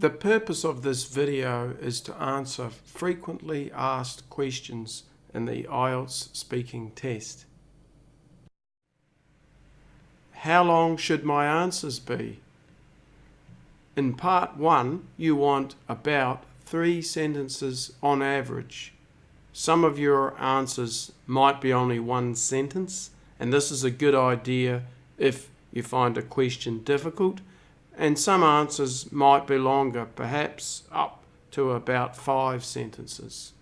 The purpose of this video is to answer frequently asked questions in the Ielts speaking test. How long should my answers be? In part 1, you want about 3 sentences on average. Some of your answers might be only 1 sentence, and this is a good idea if you find a question difficult, and some answers might be longer, perhaps up to about 5 sentences.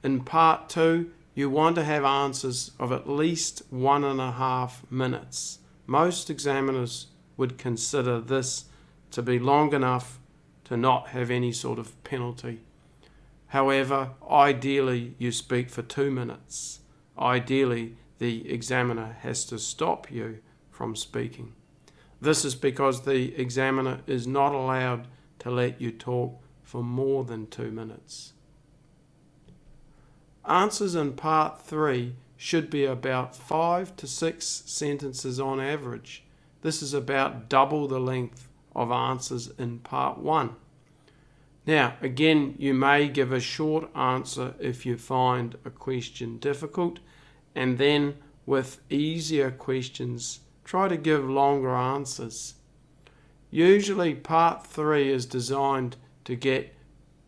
In part 2, you want to have answers of at least 1.5 minutes. Most examiners would consider this to be long enough to not have any sort of penalty. However, ideally you speak for 2 minutes. Ideally, the examiner has to stop you from speaking. This is because the examiner is not allowed to let you talk for more than 2 minutes. Answers in part 3 should be about 5 to 6 sentences on average. This is about double the length of answers in part 1. Now, again, you may give a short answer if you find a question difficult, and then with easier questions, try to give longer answers. Usually part 3 is designed to get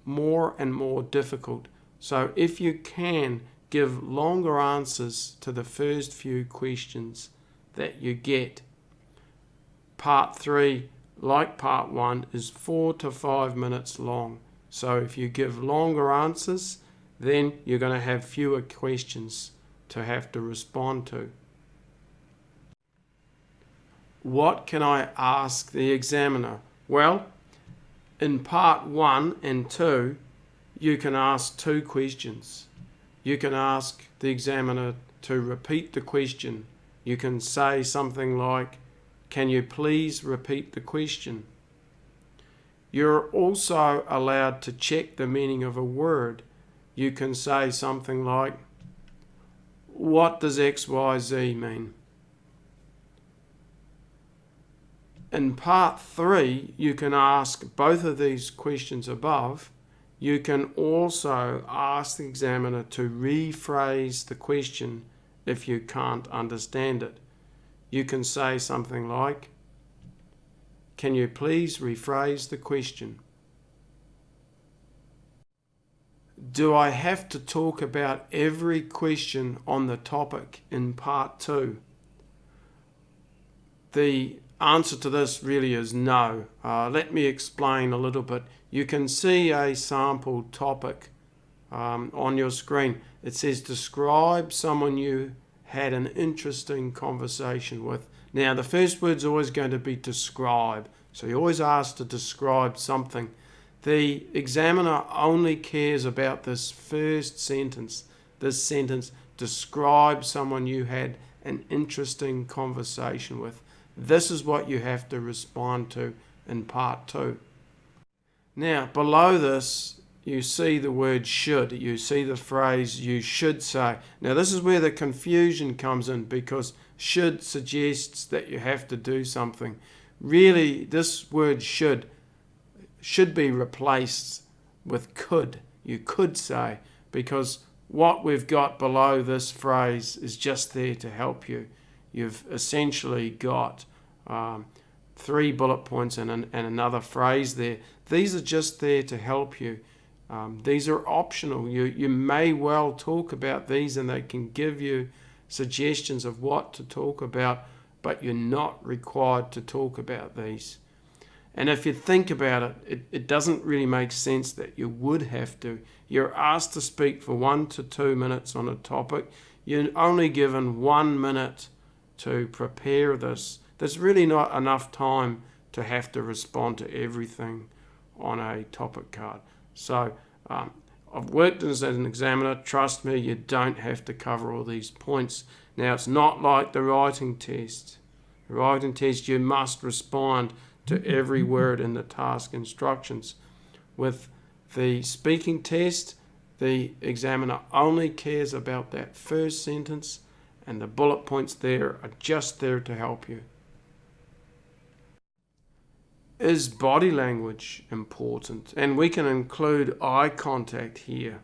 more and more difficult. So if you can, give longer answers to the first few questions that you get. Part 3, like part 1, is 4 to 5 minutes long. So if you give longer answers, then you're going to have fewer questions to have to respond to. What can I ask the examiner? Well, in part 1 and 2, you can ask 2 questions. You can ask the examiner to repeat the question. You can say something like, "Can you please repeat the question?" You're also allowed to check the meaning of a word. You can say something like, "What does XYZ mean?" In part 3, you can ask both of these questions above. You can also ask the examiner to rephrase the question if you can't understand it. You can say something like, "Can you please rephrase the question?" Do I have to talk about every question on the topic in part 2? The answer to this really is no. Let me explain a little bit. You can see a sample topic on your screen. It says, describe someone you had an interesting conversation with. Now, the first word's always going to be describe. So you always ask to describe something. The examiner only cares about this first sentence. This sentence, describe someone you had an interesting conversation with. This is what you have to respond to in part 2. Now, below this, you see the word should. You see the phrase, you should say. Now, this is where the confusion comes in, because should suggests that you have to do something. Really, this word should be replaced with could. You could say, because what we've got below this phrase is just there to help you. You've essentially got 3 bullet points and another phrase there. These are just there to help you. These are optional. You may well talk about these, and they can give you suggestions of what to talk about, but you're not required to talk about these. And if you think about it, it doesn't really make sense that you would have to. You're asked to speak for 1 to 2 minutes on a topic. You're only given 1 minute to prepare this. There's really not enough time to have to respond to everything on a topic card. So I've worked as an examiner. Trust me, you don't have to cover all these points. Now, it's not like the writing test. The writing test, you must respond to every word in the task instructions. With the speaking test, the examiner only cares about that first sentence, and the bullet points there are just there to help you. Is body language important? And we can include eye contact here.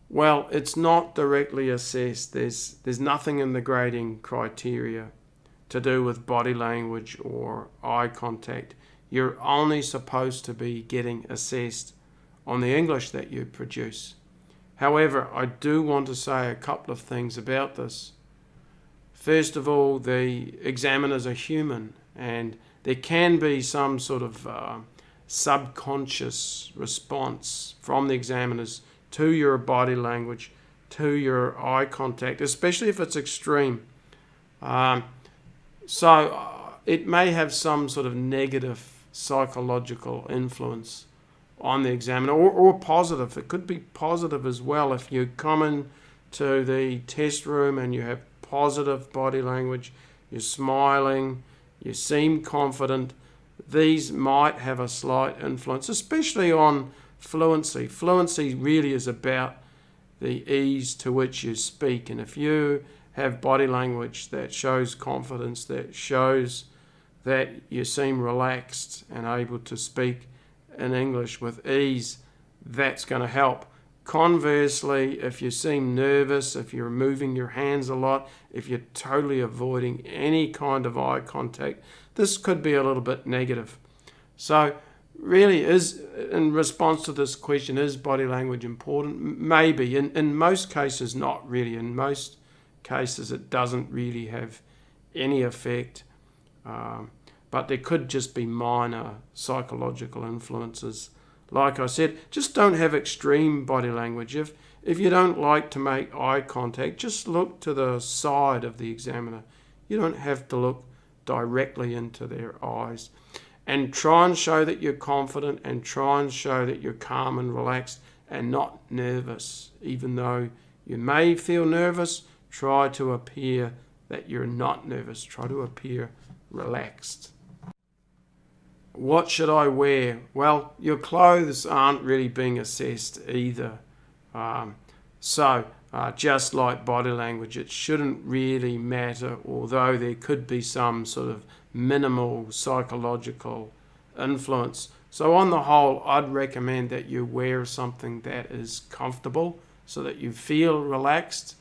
Well, it's not directly assessed. There's nothing in the grading criteria to do with body language or eye contact. You're only supposed to be getting assessed on the English that you produce. However, I do want to say a couple of things about this. First of all, the examiners are human, and there can be some sort of subconscious response from the examiners to your body language, to your eye contact, especially if it's extreme. So it may have some sort of negative psychological influence on the examiner, or positive. It could be positive as well. If you come into the test room and you have positive body language, you're smiling, you seem confident, these might have a slight influence, especially on fluency. Fluency really is about the ease to which you speak. And if you have body language that shows confidence, that shows that you seem relaxed and able to speak in English with ease, that's going to help. Conversely, if you seem nervous, if you're moving your hands a lot, if you're totally avoiding any kind of eye contact, this could be a little bit negative. So really, in response to this question, is body language important? Maybe. In most cases, not really. In most cases, it doesn't really have any effect. But there could just be minor psychological influences. Like I said, just don't have extreme body language. If you don't like to make eye contact, just look to the side of the examiner. You don't have to look directly into their eyes. And try and show that you're confident, and try and show that you're calm and relaxed and not nervous. Even though you may feel nervous, try to appear that you're not nervous. Try to appear relaxed. What should I wear? Well, your clothes aren't really being assessed either. Just like body language, it shouldn't really matter, although there could be some sort of minimal psychological influence. So on the whole, I'd recommend that you wear something that is comfortable so that you feel relaxed.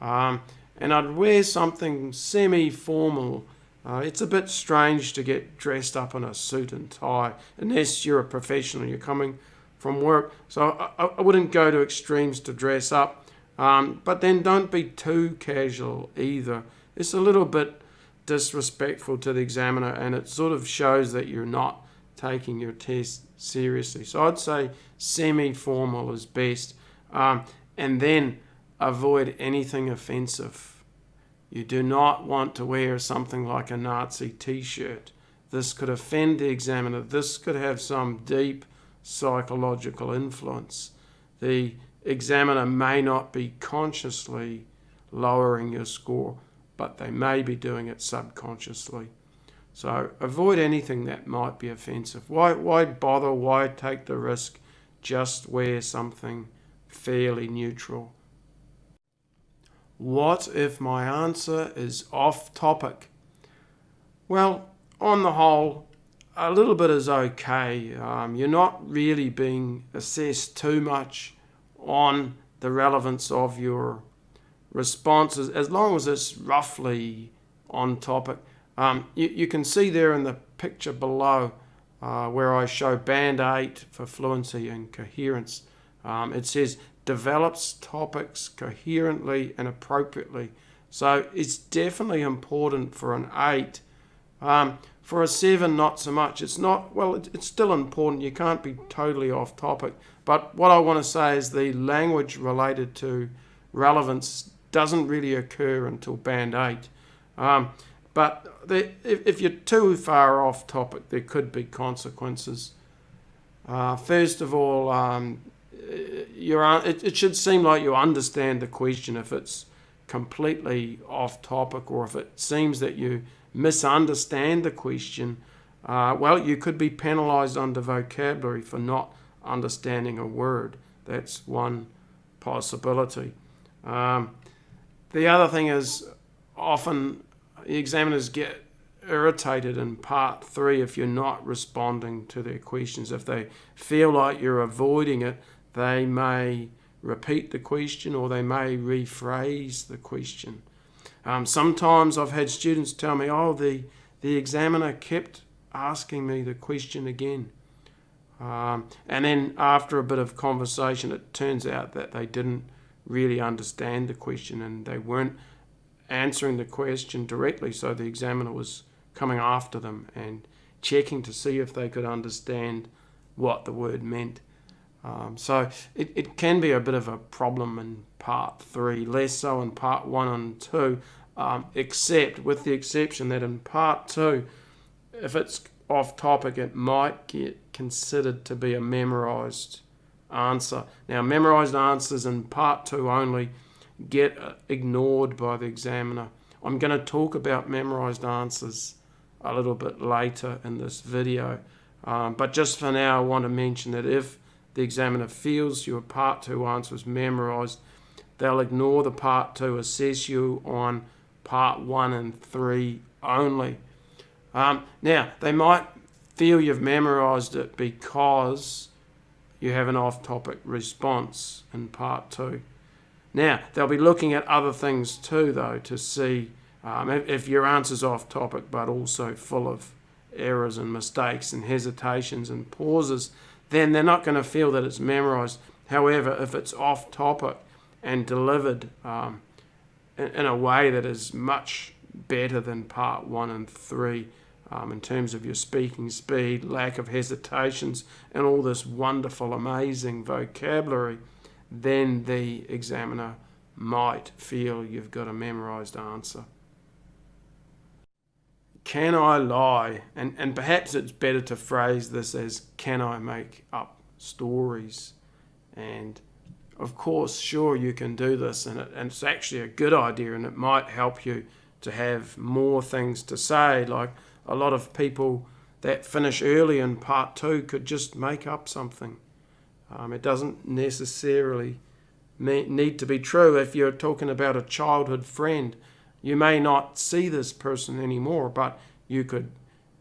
And I'd wear something semi-formal. It's a bit strange to get dressed up in a suit and tie unless you're a professional, you're coming from work. So I wouldn't go to extremes to dress up, but then don't be too casual either. It's a little bit disrespectful to the examiner, and it sort of shows that you're not taking your test seriously. So I'd say semi-formal is best, and then avoid anything offensive. You do not want to wear something like a Nazi t-shirt. This could offend the examiner. This could have some deep psychological influence. The examiner may not be consciously lowering your score, but they may be doing it subconsciously. So avoid anything that might be offensive. Why bother? Why take the risk? Just wear something fairly neutral. What if my answer is off topic? Well, on the whole, a little bit is okay. You're not really being assessed too much on the relevance of your responses, as long as it's roughly on topic. You can see there in the picture below where I show Band 8 for fluency and coherence. It says, develops topics coherently and appropriately. So it's definitely important for an 8. For a 7, not so much. It's still important. You can't be totally off topic. But what I want to say is the language related to relevance doesn't really occur until Band 8. But if you're too far off topic, there could be consequences. First of all, it should seem like you understand the question. If it's completely off topic, or if it seems that you misunderstand the question, you could be penalised under vocabulary for not understanding a word. That's one possibility. The other thing is, often the examiners get irritated in part 3 if you're not responding to their questions. If they feel like you're avoiding it, they may repeat the question or they may rephrase the question. Sometimes I've had students tell me, oh, the examiner kept asking me the question again. And then after a bit of conversation, it turns out that they didn't really understand the question and they weren't answering the question directly, so the examiner was coming after them and checking to see if they could understand what the word meant. So it can be a bit of a problem in part 3, less so in part 1 and 2, except with the exception that in part 2, if it's off topic, it might get considered to be a memorized answer. Now, memorized answers in part 2 only get ignored by the examiner. I'm going to talk about memorized answers a little bit later in this video, but just for now I want to mention that if the examiner feels your part 2 answer is memorized, they'll ignore the part 2, assess you on part 1 and 3 only. Now, they might feel you've memorized it because you have an off-topic response in part 2. Now, they'll be looking at other things too, though, to see if your answer's off-topic but also full of errors and mistakes and hesitations and pauses, then they're not going to feel that it's memorized. However, if it's off-topic and delivered in a way that is much better than part 1 and 3, in terms of your speaking speed, lack of hesitations, and all this wonderful, amazing vocabulary, then the examiner might feel you've got a memorized answer. Can I lie? And perhaps it's better to phrase this as, can I make up stories? And of course, sure, you can do this, and it's actually a good idea, and it might help you to have more things to say. Like a lot of people that finish early in part 2 could just make up something. It doesn't necessarily need to be true. If you're talking about a childhood friend, you may not see this person anymore, but you could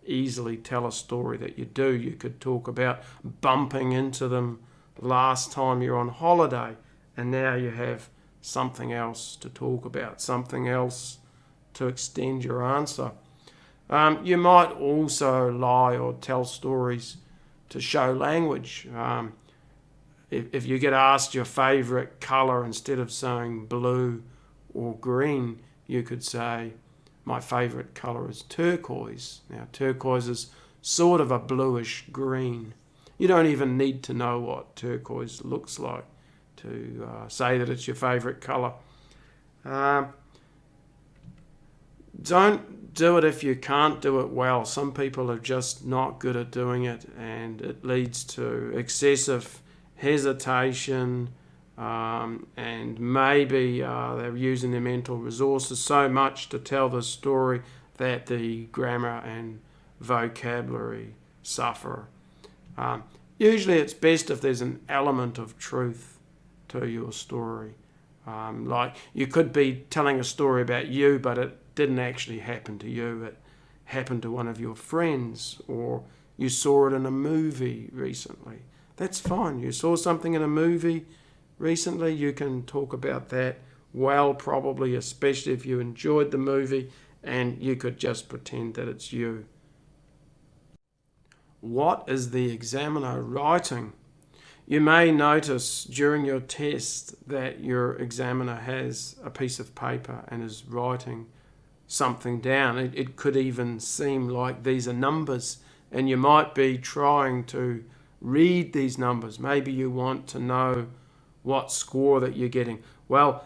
easily tell a story that you do. You could talk about bumping into them last time you're on holiday, and now you have something else to talk about, something else to extend your answer. You might also lie or tell stories to show language. If you get asked your favourite colour, instead of saying blue or green, you could say, my favourite colour is turquoise. Now, turquoise is sort of a bluish green. You don't even need to know what turquoise looks like to say that it's your favourite colour. Don't do it if you can't do it well. Some people are just not good at doing it, and it leads to excessive hesitation, and maybe they're using their mental resources so much to tell the story that the grammar and vocabulary suffer. Usually it's best if there's an element of truth to your story. Like you could be telling a story about you, but it didn't actually happen to you. It happened to one of your friends, or you saw it in a movie recently. That's fine. You saw something in a movie recently, you can talk about that well, probably, especially if you enjoyed the movie, and you could just pretend that it's you. What is the examiner writing? You may notice during your test that your examiner has a piece of paper and is writing something down. It could even seem like these are numbers, and you might be trying to read these numbers. Maybe you want to know what score that you're getting. Well,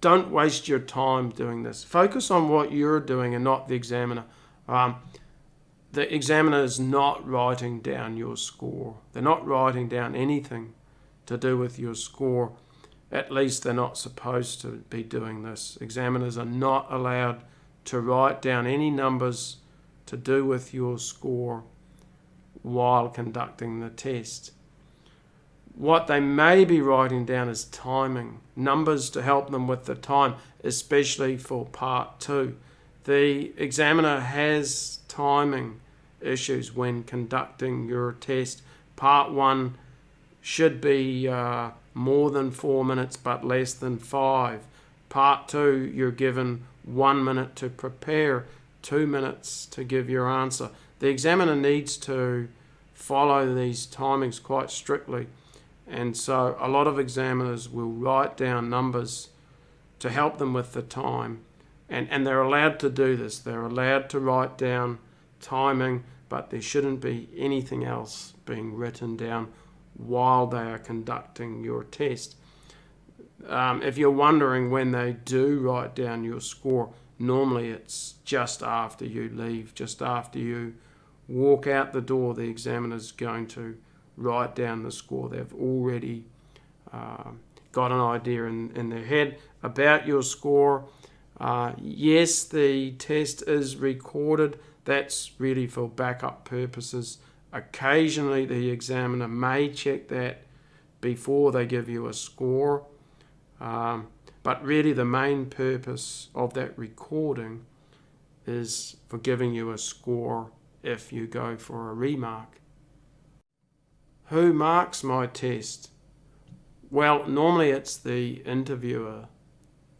don't waste your time doing this. Focus on what you're doing and not the examiner. The examiner is not writing down your score. They're not writing down anything to do with your score. At least they're not supposed to be doing this. Examiners are not allowed to write down any numbers to do with your score while conducting the test. What they may be writing down is timing, numbers to help them with the time, especially for part 2. The examiner has timing issues when conducting your test. Part 1 should be more than 4 minutes but less than 5. Part 2, you're given 1 minute to prepare, 2 minutes to give your answer. The examiner needs to follow these timings quite strictly, and so a lot of examiners will write down numbers to help them with the time, and they're allowed to do this. They're allowed to write down timing, but there shouldn't be anything else being written down while they are conducting your test. If you're wondering when they do write down your score, normally it's just after you leave, just after you walk out the door. The examiner's going to write down the score. They've already got an idea in their head about your score. Yes, the test is recorded. That's really for backup purposes. Occasionally the examiner may check that before they give you a score. But really the main purpose of that recording is for giving you a score if you go for a remark. Who marks my test? Well, normally it's the interviewer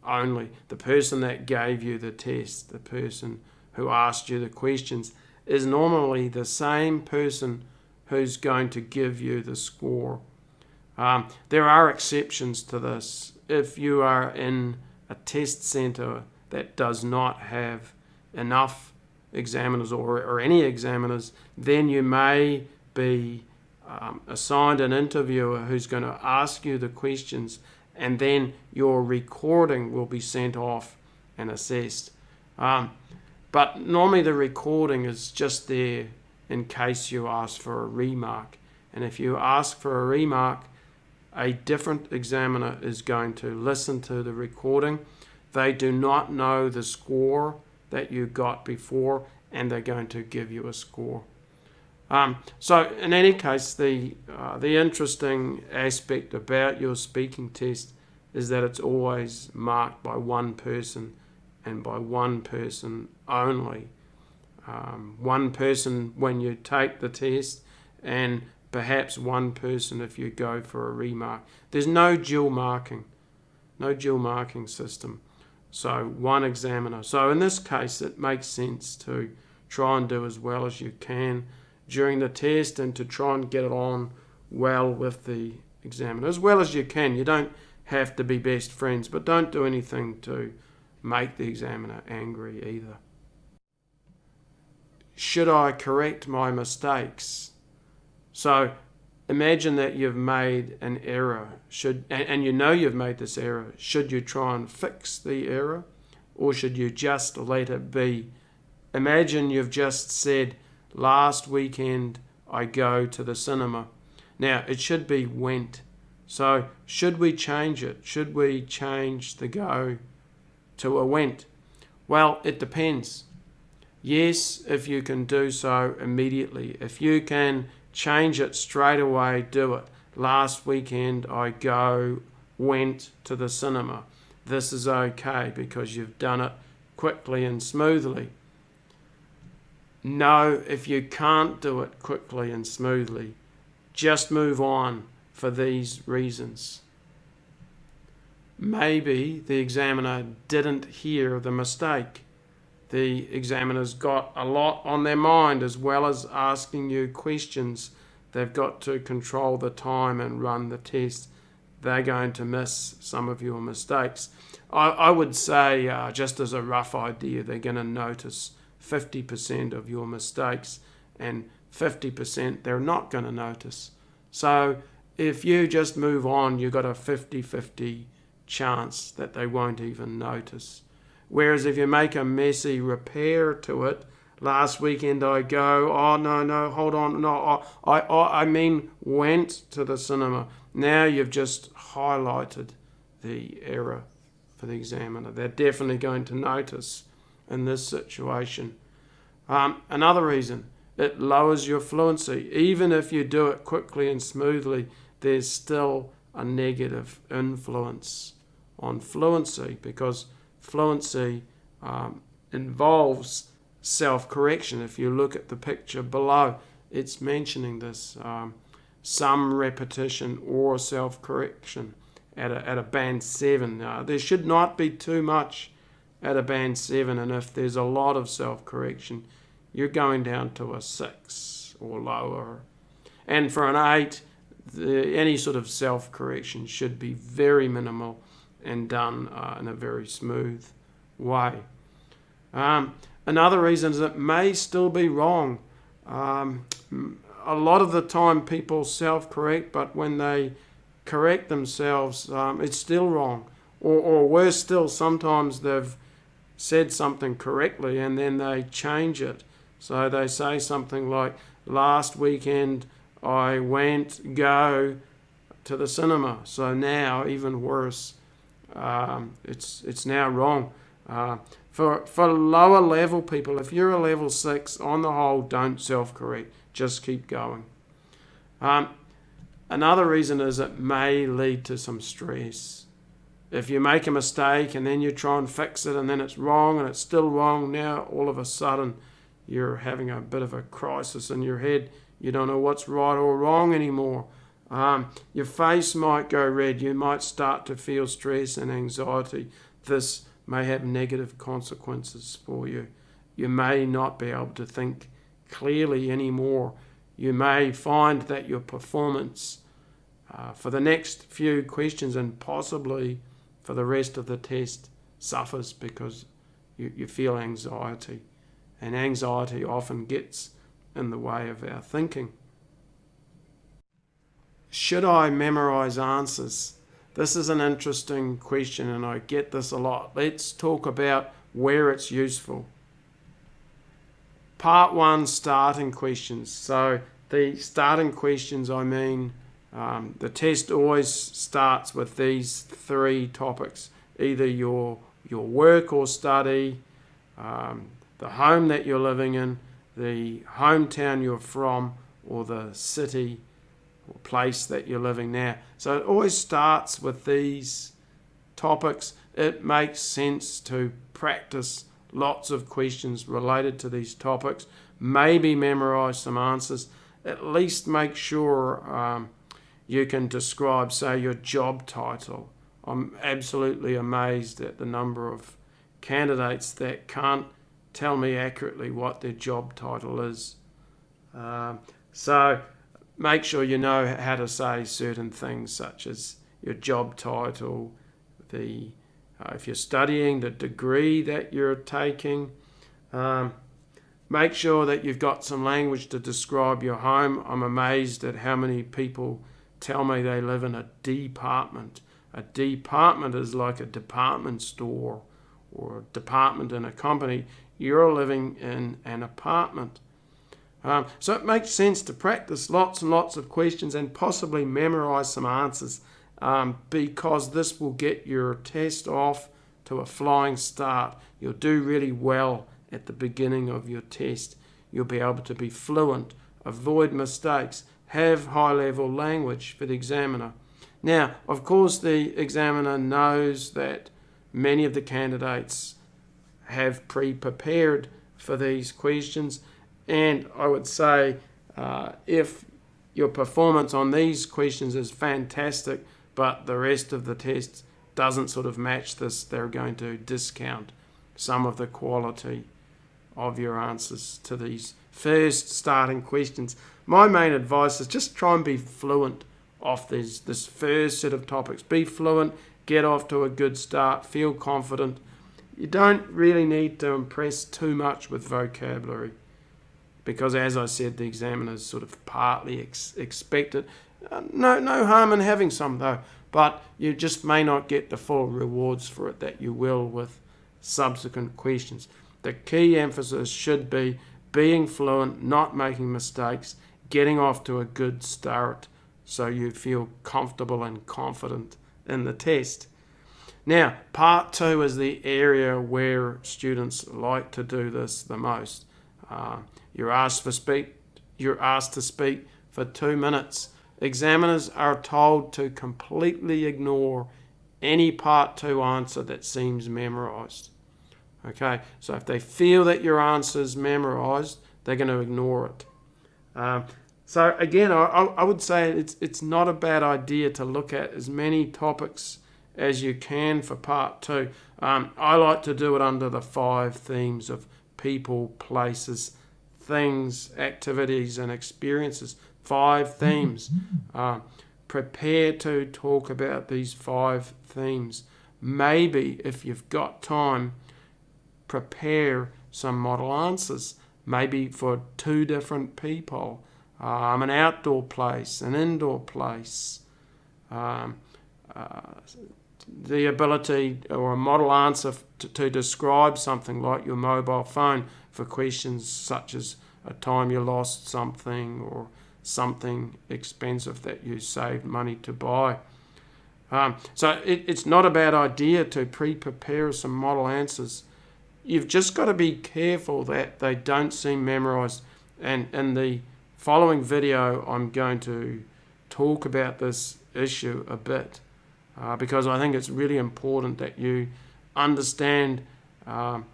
only, the person that gave you the test, the person who asked you the questions is normally the same person who's going to give you the score. There are exceptions to this. If you are in a test centre that does not have enough examiners or any examiners, then you may be assigned an interviewer who's going to ask you the questions, and then your recording will be sent off and assessed. But normally the recording is just there in case you ask for a remark. And if you ask for a remark, a different examiner is going to listen to the recording. They do not know the score that you got before, and they're going to give you a score. So in any case, the interesting aspect about your speaking test is that it's always marked by one person and by one person only. One person when you take the test, and perhaps one person if you go for a remark. There's no dual marking system. So one examiner. So in this case, it makes sense to try and do as well as you can during the test and to try and get it on well with the examiner as well as you can. You don't have to be best friends, but don't do anything to make the examiner angry either. Should I correct my mistakes? So imagine that you've made an error, and you know you've made this error. Should you try and fix the error, or should you just let it be? Imagine you've just said, last weekend I go to the cinema. Now it should be went. So should we change it? Should we change the go to a went? Well, it depends. Yes, if you can do so immediately. If you can change it straight away, do it. Last weekend I went to the cinema. This is okay because you've done it quickly and smoothly. No, if you can't do it quickly and smoothly, just move on for these reasons. Maybe the examiner didn't hear the mistake. The examiner's got a lot on their mind as well as asking you questions. They've got to control the time and run the test. They're going to miss some of your mistakes. I would say, just as a rough idea, they're going to notice 50% of your mistakes and 50% they're not going to notice. So if you just move on, you've got a 50-50 chance that they won't even notice. Whereas if you make a messy repair to it, last weekend I hold on, I mean went to the cinema. Now you've just highlighted the error for the examiner. They're definitely going to notice in this situation. Another reason, it lowers your fluency. Even if you do it quickly and smoothly, there's still a negative influence on fluency because fluency involves self-correction. If you look at the picture below, it's mentioning this, some repetition or self-correction at a band 7. There should not be too much at a band 7, and if there's a lot of self-correction, you're going down to a 6 or lower. And for an 8, any sort of self-correction should be very minimal and done in a very smooth way. Another reason is it may still be wrong. A lot of the time people self-correct, but when they correct themselves, it's still wrong. Or worse still, sometimes they've said something correctly and then they change it. So they say something like, last weekend I go to the cinema. So now, even worse, it's now wrong. For lower level people, if you're a level 6, on the whole, don't self-correct. Just keep going. Another reason is it may lead to some stress. If you make a mistake and then you try and fix it and then it's wrong and it's still wrong, now all of a sudden you're having a bit of a crisis in your head. You don't know what's right or wrong anymore. Your face might go red. You might start to feel stress and anxiety. This may have negative consequences for you. You may not be able to think clearly anymore. You may find that your performance for the next few questions and possibly for the rest of the test suffers because you feel anxiety. And anxiety often gets in the way of our thinking. Should I memorize answers? This is an interesting question and I get this a lot. Let's talk about where it's useful. Part 1, starting questions. So the starting questions, I mean, the test always starts with these 3 topics, either your work or study, the home that you're living in, the hometown you're from, or the city or place that you're living now. So it always starts with these topics. It makes sense to practice lots of questions related to these topics, maybe memorize some answers, at least make sure you can describe, say, your job title. I'm absolutely amazed at the number of candidates that can't tell me accurately what their job title is. So make sure you know how to say certain things such as your job title, if you're studying, the degree that you're taking. Make sure that you've got some language to describe your home. I'm amazed at how many people tell me they live in a department. A department is like a department store or a department in a company. You're living in an apartment. So it makes sense to practice lots and lots of questions and possibly memorize some answers because this will get your test off to a flying start. You'll do really well at the beginning of your test. You'll be able to be fluent, avoid mistakes, have high-level language for the examiner. Now, of course, the examiner knows that many of the candidates have pre-prepared for these questions, and I would say if your performance on these questions is fantastic, but the rest of the test doesn't sort of match this, they're going to discount some of the quality of your answers to these first starting questions. My main advice is just try and be fluent off this first set of topics. Be fluent, get off to a good start, feel confident. You don't really need to impress too much with vocabulary because, as I said, the examiners sort of partly expect it. No harm in having some though, but you just may not get the full rewards for it that you will with subsequent questions. The key emphasis should be being fluent, not making mistakes, getting off to a good start so you feel comfortable and confident in the test. Now, part 2 is the area where students like to do this the most. You're asked to speak for 2 minutes. Examiners are told to completely ignore any part 2 answer that seems memorized. Okay, so if they feel that your answer is memorized, they're going to ignore it. So again, I would say it's not a bad idea to look at as many topics as you can for part 2. I like to do it under the 5 themes of people, places, things, activities, and experiences. 5 themes. Prepare to talk about these 5 themes. Maybe if you've got time, prepare some model answers, maybe for 2 different people. An outdoor place, an indoor place, the ability or a model answer to describe something like your mobile phone for questions such as a time you lost something or something expensive that you saved money to buy. So it's not a bad idea to pre-prepare some model answers. You've just got to be careful that they don't seem memorized. And in the following video, I'm going to talk about this issue a bit because I think it's really important that you understand how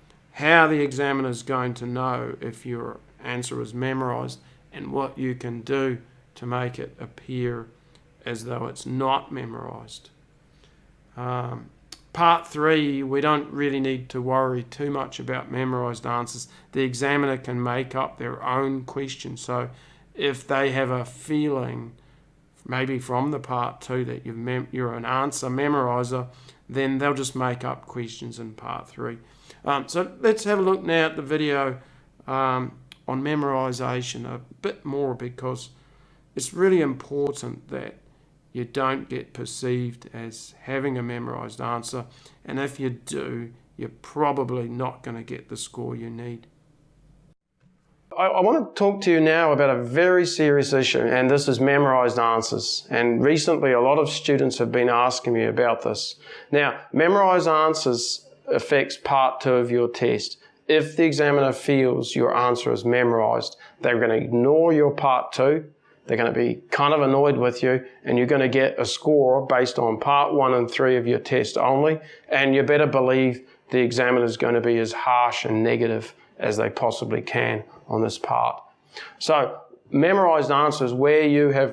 the examiner is going to know if your answer is memorized and what you can do to make it appear as though it's not memorized. Part 3, we don't really need to worry too much about memorized answers. The examiner can make up their own questions. So if they have a feeling, maybe from the part 2, that you're an answer memorizer, then they'll just make up questions in part 3. So let's have a look now at the video on memorization a bit more, because it's really important that you don't get perceived as having a memorized answer, and if you do, you're probably not going to get the score you need. I want to talk to you now about a very serious issue, and this is memorized answers. And recently a lot of students have been asking me about this. Now, memorized answers affects part 2 of your test. If the examiner feels your answer is memorized, they're going to ignore your part 2. They're going to be kind of annoyed with you, and you're going to get a score based on part 1 and 3 of your test only. And you better believe the examiner is going to be as harsh and negative as they possibly can on this part. So memorized answers, where you've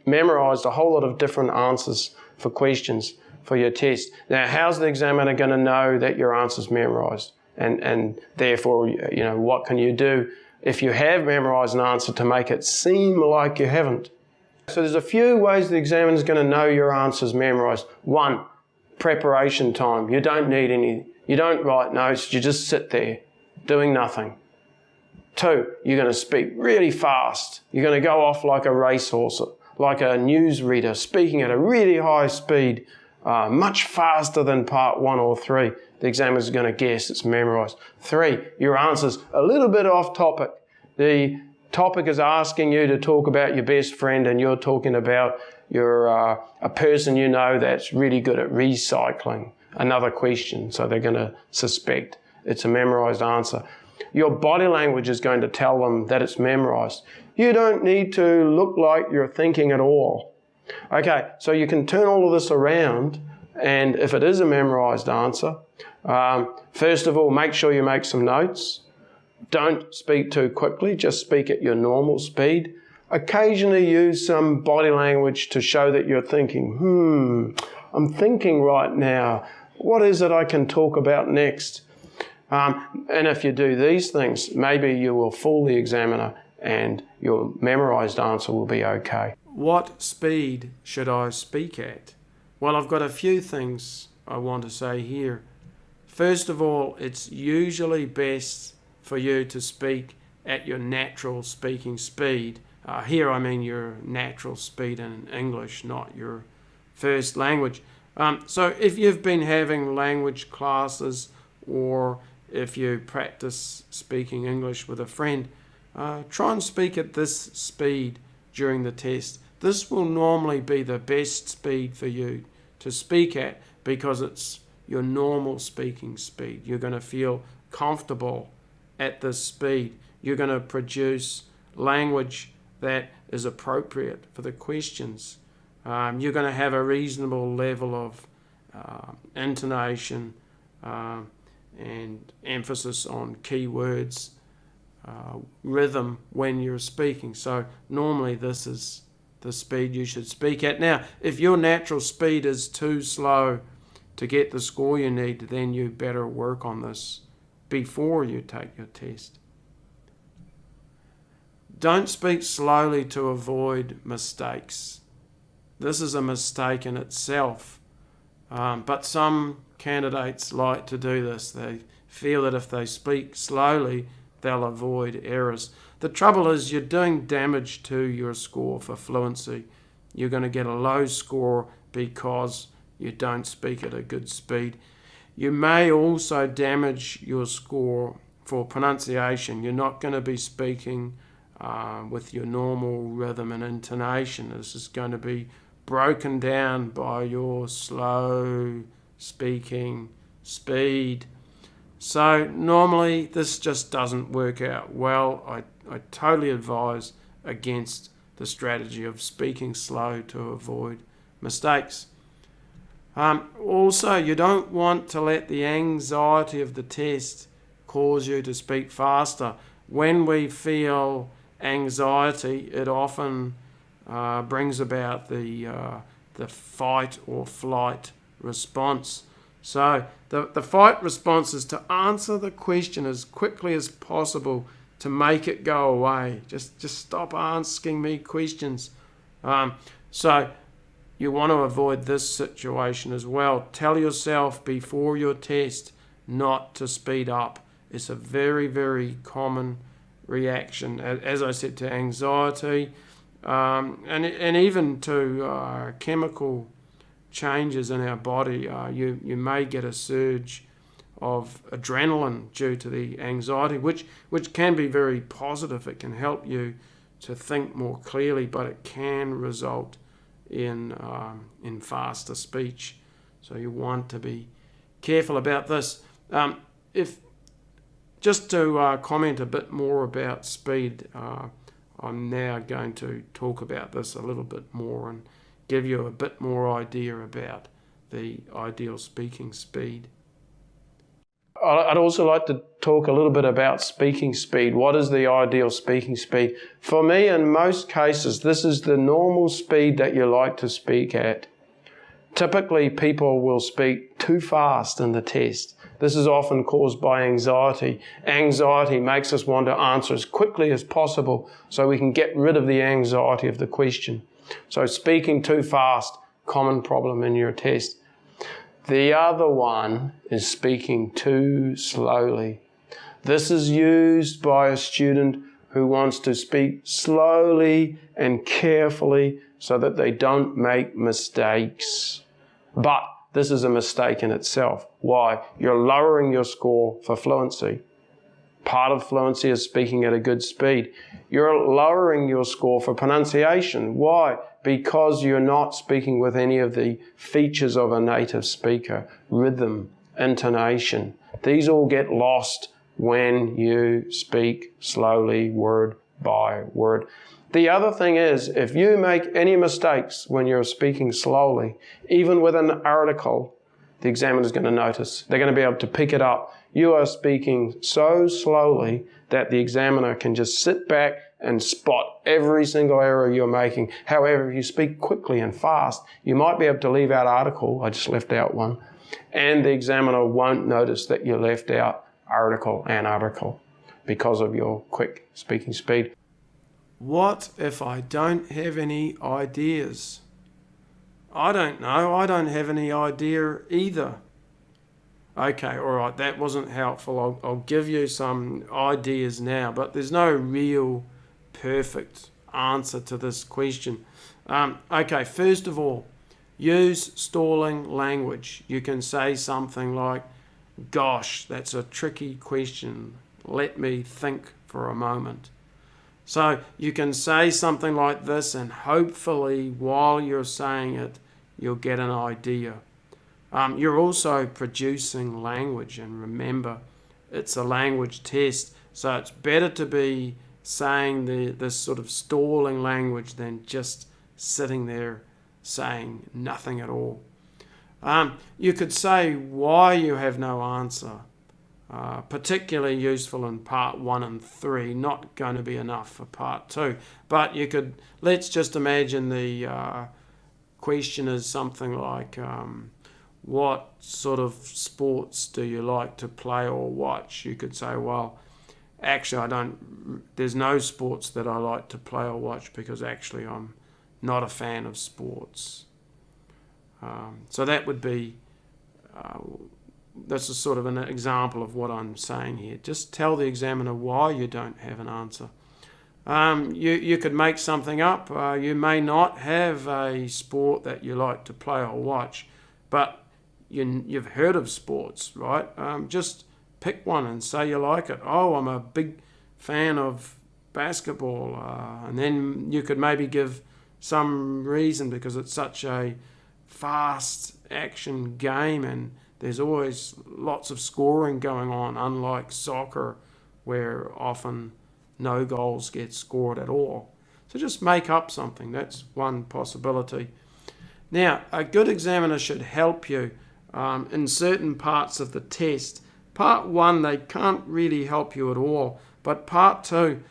memorized a whole lot of different answers for questions for your test. Now, how's the examiner going to know that your answer's memorized? And therefore, what can you do if you have memorized an answer to make it seem like you haven't? So there's a few ways the examiner is going to know your answer's memorized. 1, preparation time. You don't write notes, you just sit there doing nothing. 2, you're going to speak really fast. You're going to go off like a racehorse, like a newsreader, speaking at a really high speed, much faster than part 1 or 3. The examiner's going to guess it's memorized. 3, your answer's a little bit off topic. The topic is asking you to talk about your best friend, and you're talking about a person you know that's really good at recycling. Another question, so they're going to suspect it's a memorized answer. Your body language is going to tell them that it's memorized. You don't need to look like you're thinking at all. Okay, so you can turn all of this around, and if it is a memorized answer, first of all, make sure you make some notes. Don't speak too quickly, just speak at your normal speed. Occasionally use some body language to show that you're thinking, I'm thinking right now. What is it I can talk about next? And if you do these things, maybe you will fool the examiner and your memorized answer will be okay. What speed should I speak at? Well, I've got a few things I want to say here. First of all, it's usually best for you to speak at your natural speaking speed. Here I mean your natural speed in English, not your first language. So if you've been having language classes, or if you practice speaking English with a friend, try and speak at this speed during the test. This will normally be the best speed for you to speak at because it's your normal speaking speed. You're going to feel comfortable at this speed. You're going to produce language that is appropriate for the questions. You're going to have a reasonable level of intonation, and emphasis on keywords, rhythm when you're speaking. So normally this is the speed you should speak at. Now, if your natural speed is too slow to get the score you need, then you better work on this before you take your test. Don't speak slowly to avoid mistakes. This is a mistake in itself, but some candidates like to do this. They feel that if they speak slowly, they'll avoid errors. The trouble is you're doing damage to your score for fluency. You're going to get a low score because you don't speak at a good speed. You may also damage your score for pronunciation. You're not going to be speaking with your normal rhythm and intonation. This is going to be broken down by your slow speaking speed. So normally this just doesn't work out well. I totally advise against the strategy of speaking slow to avoid mistakes. Also, you don't want to let the anxiety of the test cause you to speak faster. When we feel anxiety, it often brings about the fight or flight response. So the fight response is to answer the question as quickly as possible to make it go away. Just stop asking me questions. So you want to avoid this situation as well. Tell yourself before your test not to speed up. It's a very, very common reaction, as I said, to anxiety and even to chemical changes in our body. You may get a surge of adrenaline due to the anxiety, which can be very positive. It can help you to think more clearly, but it can result in faster speech. So you want to be careful about this. Just to comment a bit more about speed, I'm now going to talk about this a little bit more and give you a bit more idea about the ideal speaking speed. I'd also like to talk a little bit about speaking speed. What is the ideal speaking speed? For me, in most cases, this is the normal speed that you like to speak at. Typically, people will speak too fast in the test. This is often caused by anxiety. Anxiety makes us want to answer as quickly as possible so we can get rid of the anxiety of the question. So speaking too fast, common problem in your test. The other one is speaking too slowly. This is used by a student who wants to speak slowly and carefully so that they don't make mistakes. But this is a mistake in itself. Why? You're lowering your score for fluency. Part of fluency is speaking at a good speed. You're lowering your score for pronunciation. Why? Because you're not speaking with any of the features of a native speaker. Rhythm, intonation. These all get lost when you speak slowly, word by word. The other thing is, if you make any mistakes when you're speaking slowly, even with an article, the examiner's going to notice. They're going to be able to pick it up. You are speaking so slowly that the examiner can just sit back and spot every single error you're making. However, if you speak quickly and fast, you might be able to leave out article. I just left out one. And the examiner won't notice that you left out article and article because of your quick speaking speed. What if I don't have any ideas? I don't know. I don't have any idea either. Okay, all right, that wasn't helpful. I'll give you some ideas now, but there's no real perfect answer to this question. Okay, first of all, use stalling language. You can say something like, gosh, that's a tricky question. Let me think for a moment. So you can say something like this, and hopefully while you're saying it, you'll get an idea. You're also producing language, and remember, it's a language test, so it's better to be saying this sort of stalling language than just sitting there saying nothing at all. You could say why you have no answer. Particularly useful in part 1 and 3, not going to be enough for part 2. But you could, let's just imagine the question is something like, what sort of sports do you like to play or watch? You could say, well, actually there's no sports that I like to play or watch because actually I'm not a fan of sports. So that would be, this is sort of an example of what I'm saying here. Just tell the examiner why you don't have an answer. You could make something up. You may not have a sport that you like to play or watch, but you've heard of sports, right? Just pick one and say you like it. Oh, I'm a big fan of basketball. And then you could maybe give some reason because it's such a fast action game and there's always lots of scoring going on, unlike soccer where often no goals get scored at all. So just make up something. That's one possibility. Now, a good examiner should help you in certain parts of the test. Part 1, they can't really help you at all. But part 2,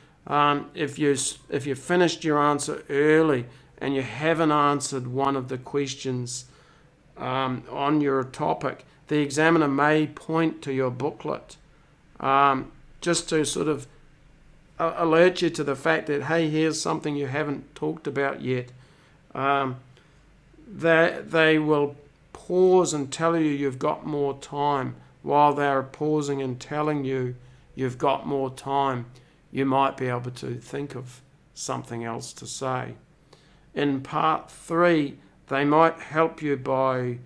if you finished your answer early and you haven't answered one of the questions on your topic, the examiner may point to your booklet just to sort of alert you to the fact that, hey, here's something you haven't talked about yet. They will pause and tell you you've got more time. While they're pausing and telling you you've got more time, you might be able to think of something else to say. In part 3, they might help you by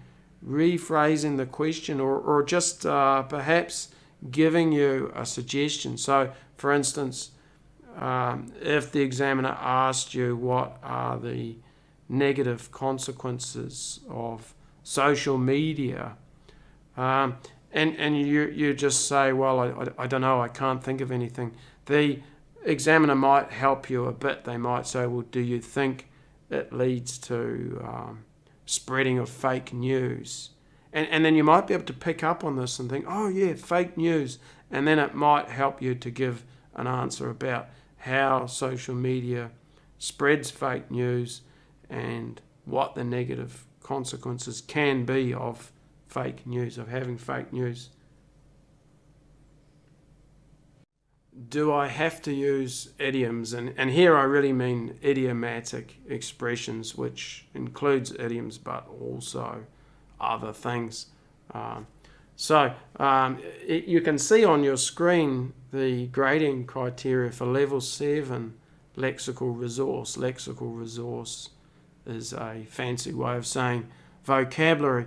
rephrasing the question or just perhaps giving you a suggestion. So, for instance, if the examiner asked you what are the negative consequences of social media, and you just say, well, I don't know, I can't think of anything. The examiner might help you a bit. They might say, well, do you think it leads to spreading of fake news? And then you might be able to pick up on this and think, oh yeah, fake news. And then it might help you to give an answer about how social media spreads fake news and what the negative consequences can be of fake news, of having fake news. Do I have to use idioms? And here I really mean idiomatic expressions, which includes idioms but also other things. You can see on your screen the grading criteria for level 7 lexical resource. Lexical resource is a fancy way of saying vocabulary.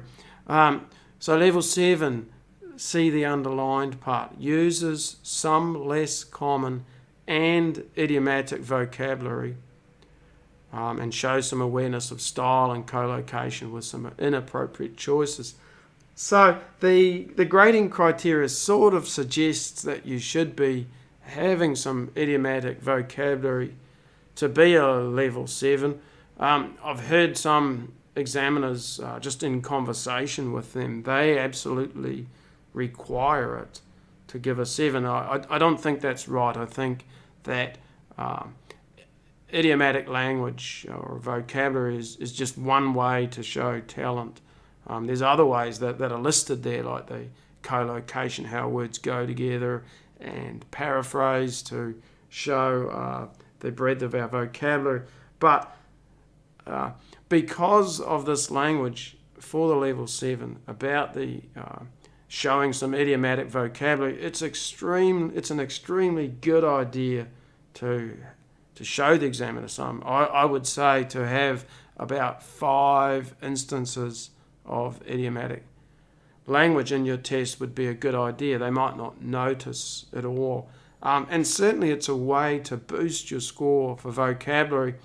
So level 7, see the underlined part, uses some less common and idiomatic vocabulary and shows some awareness of style and collocation with some inappropriate choices. So the grading criteria sort of suggests that you should be having some idiomatic vocabulary to be a level 7. I've heard some examiners, just in conversation with them, they absolutely require it to give a 7. I don't think that's right. I think that idiomatic language or vocabulary is just one way to show talent. There's other ways that are listed there, like the collocation, how words go together, and paraphrase to show the breadth of our vocabulary. But because of this language for the level 7 about the showing some idiomatic vocabulary, it's an extremely good idea to show the examiner some. I would say to have about 5 instances of idiomatic language in your test would be a good idea. They might not notice it all. And certainly it's a way to boost your score for vocabulary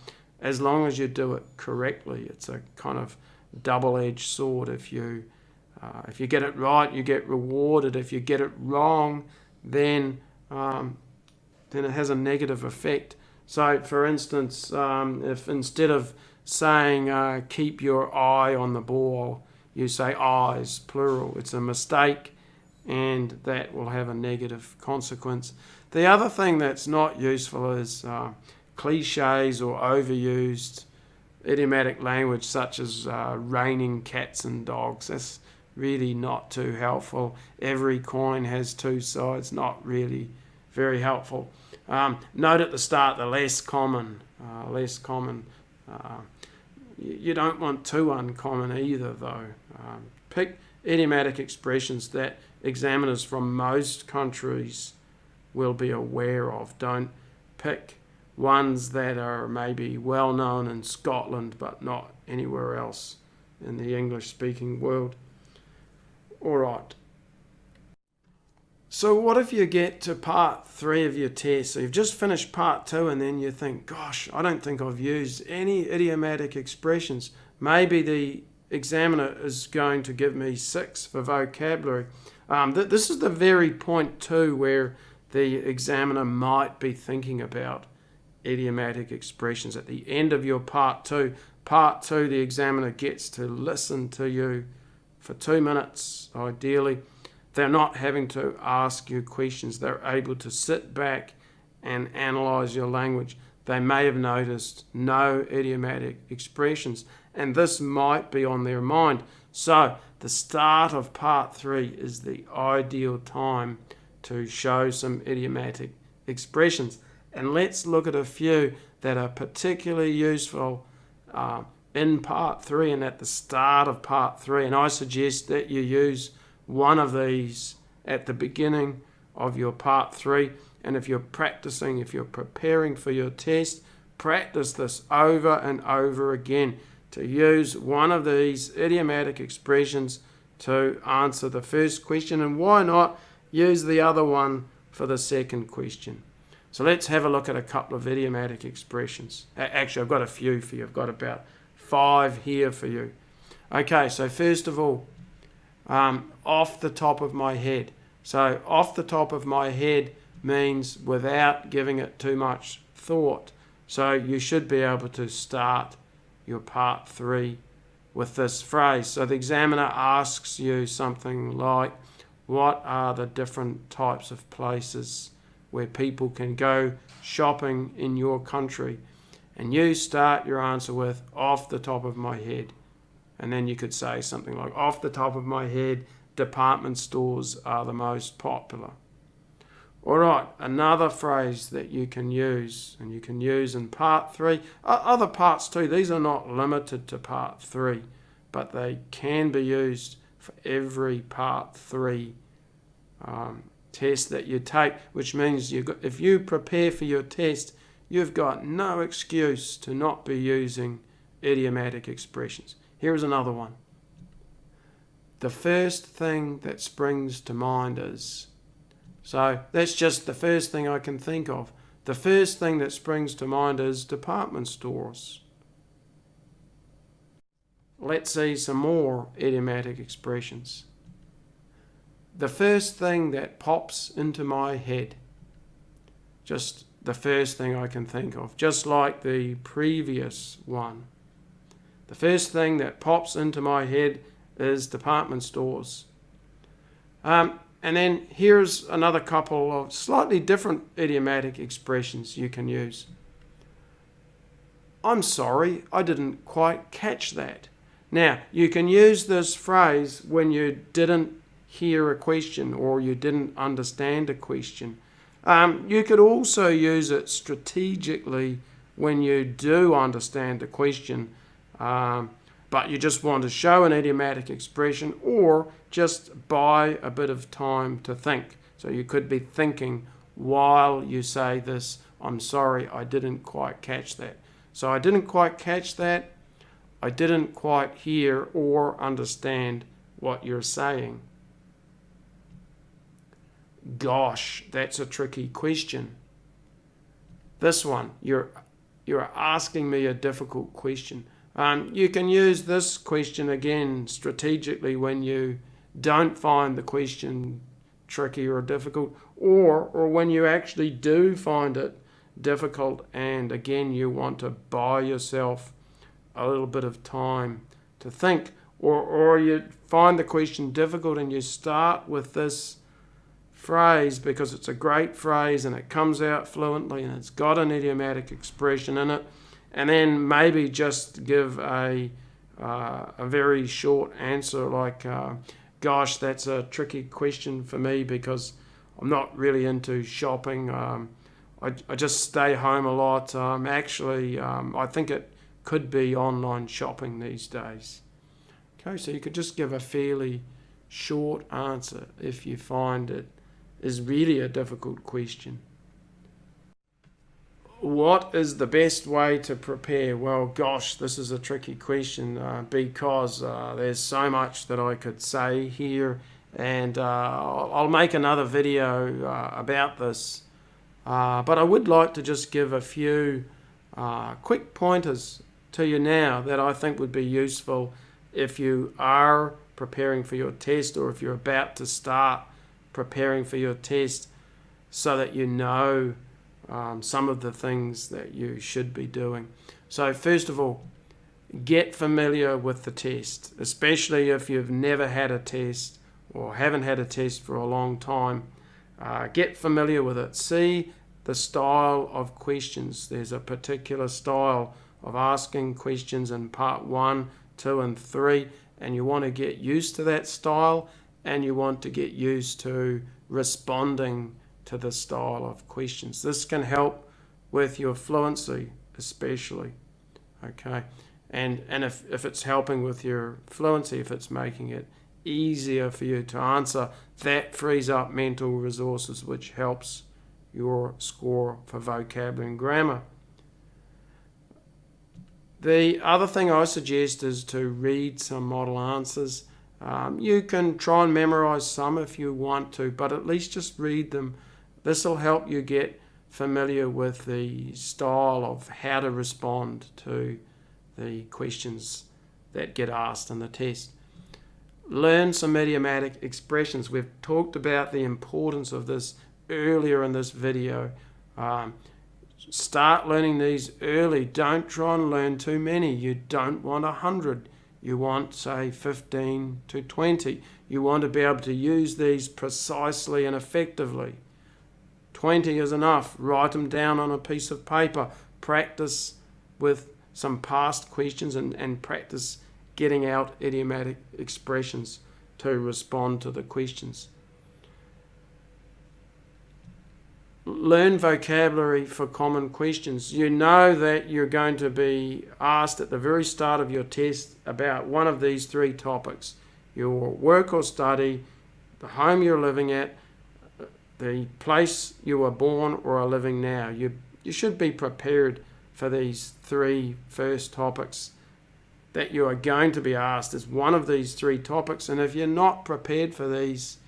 as long as you do it correctly. It's a kind of double-edged sword. If you get it right, you get rewarded. If you get it wrong, then it has a negative effect. So, for instance, if instead of saying keep your eye on the ball, you say eyes, plural. It's a mistake, and that will have a negative consequence. The other thing that's not useful is cliches or overused idiomatic language, such as raining cats and dogs. That's really not too helpful. Every coin has two sides, not really very helpful. Note at the start the less common. You don't want too uncommon either, though. Pick idiomatic expressions that examiners from most countries will be aware of. Don't pick ones that are maybe well known in Scotland but not anywhere else in the English-speaking world. All right. So what if you get to part 3 of your test? So you've just finished part 2 and then you think, gosh, I don't think I've used any idiomatic expressions. Maybe the examiner is going to give me 6 for vocabulary. This is the very point too where the examiner might be thinking about idiomatic expressions. At the end of your part 2, the examiner gets to listen to you for 2 minutes, ideally. They're not having to ask you questions. They're able to sit back and analyze your language. They may have noticed no idiomatic expressions, and this might be on their mind. So the start of part 3 is the ideal time to show some idiomatic expressions. And let's look at a few that are particularly useful in part 3 and at the start of part 3. And I suggest that you use one of these at the beginning of your part 3. And if you're practicing, if you're preparing for your test, practice this over and over again to use one of these idiomatic expressions to answer the first question. And why not use the other one for the second question? So let's have a look at a couple of idiomatic expressions. Actually, I've got a few for you. I've got about 5 here for you. Okay, so first of all, off the top of my head. So off the top of my head means without giving it too much thought. So you should be able to start your part 3 with this phrase. So the examiner asks you something like, what are the different types of places where people can go shopping in your country? And you start your answer with, off the top of my head. And then you could say something like, off the top of my head, department stores are the most popular. All right, another phrase that you can use, and you can use in part 3. Other parts too, these are not limited to part 3, but they can be used for every part 3 test that you take, which means if you prepare for your test, you've got no excuse to not be using idiomatic expressions. Here's another one. The first thing that springs to mind is, so that's just the first thing I can think of. The first thing that springs to mind is department stores. Let's see some more idiomatic expressions. The first thing that pops into my head. Just the first thing I can think of, just like the previous one. The first thing that pops into my head is department stores. And then here's another couple of slightly different idiomatic expressions you can use. I'm sorry, I didn't quite catch that. Now, you can use this phrase when you didn't hear a question or you didn't understand a question. You could also use it strategically when you do understand a question, but you just want to show an idiomatic expression or just buy a bit of time to think. So you could be thinking while you say this, I'm sorry, I didn't quite catch that. So I didn't quite catch that. I didn't quite hear or understand what you're saying. Gosh, that's a tricky question. This one, you're asking me a difficult question. You can use this question again strategically when you don't find the question tricky or difficult, or when you actually do find it difficult and again you want to buy yourself a little bit of time to think. or you find the question difficult and you start with this phrase because it's a great phrase and it comes out fluently and it's got an idiomatic expression in it, and then maybe just give a very short answer like, gosh, that's a tricky question for me because I'm not really into shopping. I just stay home a lot. I think it could be online shopping these days. Okay, so you could just give a fairly short answer if you find it is really a difficult question. What is the best way to prepare? Well, gosh, this is a tricky question because there's so much that I could say here, and I'll make another video about this. But I would like to just give a few quick pointers to you now that I think would be useful if you are preparing for your test or if you're about to start preparing for your test, so that you know some of the things that you should be doing. So first of all, get familiar with the test, especially if you've never had a test or haven't had a test for a long time. Get familiar with it. See the style of questions. There's a particular style of asking questions in part 1, 2 and 3, and you want to get used to that style, and you want to get used to responding to the style of questions. This can help with your fluency especially. Okay, and if it's helping with your fluency, if it's making it easier for you to answer, that frees up mental resources, which helps your score for vocabulary and grammar. The other thing I suggest is to read some model answers. You can try and memorize some if you want to, but at least just read them. This will help you get familiar with the style of how to respond to the questions that get asked in the test. Learn some idiomatic expressions. We've talked about the importance of this earlier in this video. Start learning these early. Don't try and learn too many. You don't want 100. You want, say, 15 to 20. You want to be able to use these precisely and effectively. 20 is enough. Write them down on a piece of paper. Practice with some past questions and practice getting out idiomatic expressions to respond to the questions. Learn vocabulary for common questions. You know that you're going to be asked at the very start of your test about one of these 3 topics: your work or study, the home you're living at, the place you were born or are living now. You should be prepared for these 3 first topics that you are going to be asked as one of these 3 topics. And if you're not prepared for these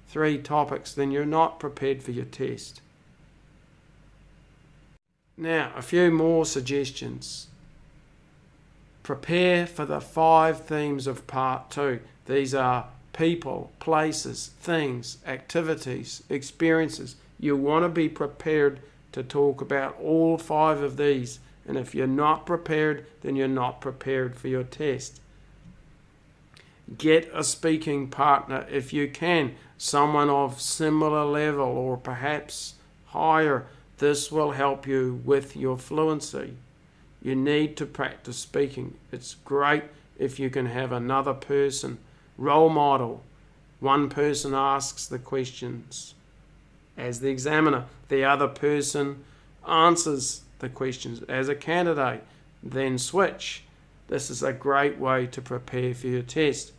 3 topics, then you're not prepared for your test. Now, a few more suggestions. Prepare for the 5 themes of part 2. These are people, places, things, activities, experiences. You want to be prepared to talk about all 5 of these. And if you're not prepared, then you're not prepared for your test. Get a speaking partner if you can, someone of similar level or perhaps higher. This will help you with your fluency. You need to practice speaking. It's great if you can have another person, role model. One person asks the questions as the examiner. The other person answers the questions as a candidate. Then switch. This is a great way to prepare for your test.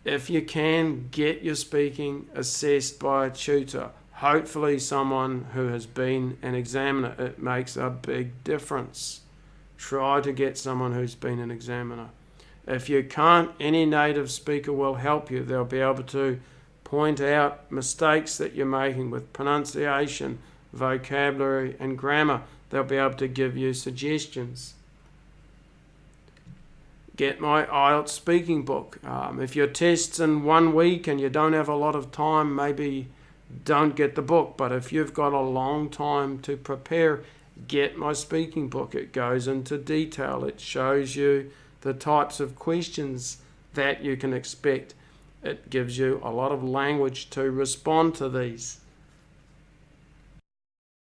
If you can, get your speaking assessed by a tutor. Hopefully someone who has been an examiner. It makes a big difference. Try to get someone who's been an examiner. If you can't, any native speaker will help you. They'll be able to point out mistakes that you're making with pronunciation, vocabulary and grammar. They'll be able to give you suggestions. Get my Ielts speaking book. If your test's in 1 week and you don't have a lot of time, maybe don't get the book. But if you've got a long time to prepare, get my speaking book. It goes into detail. It shows you the types of questions that you can expect. It gives you a lot of language to respond to these.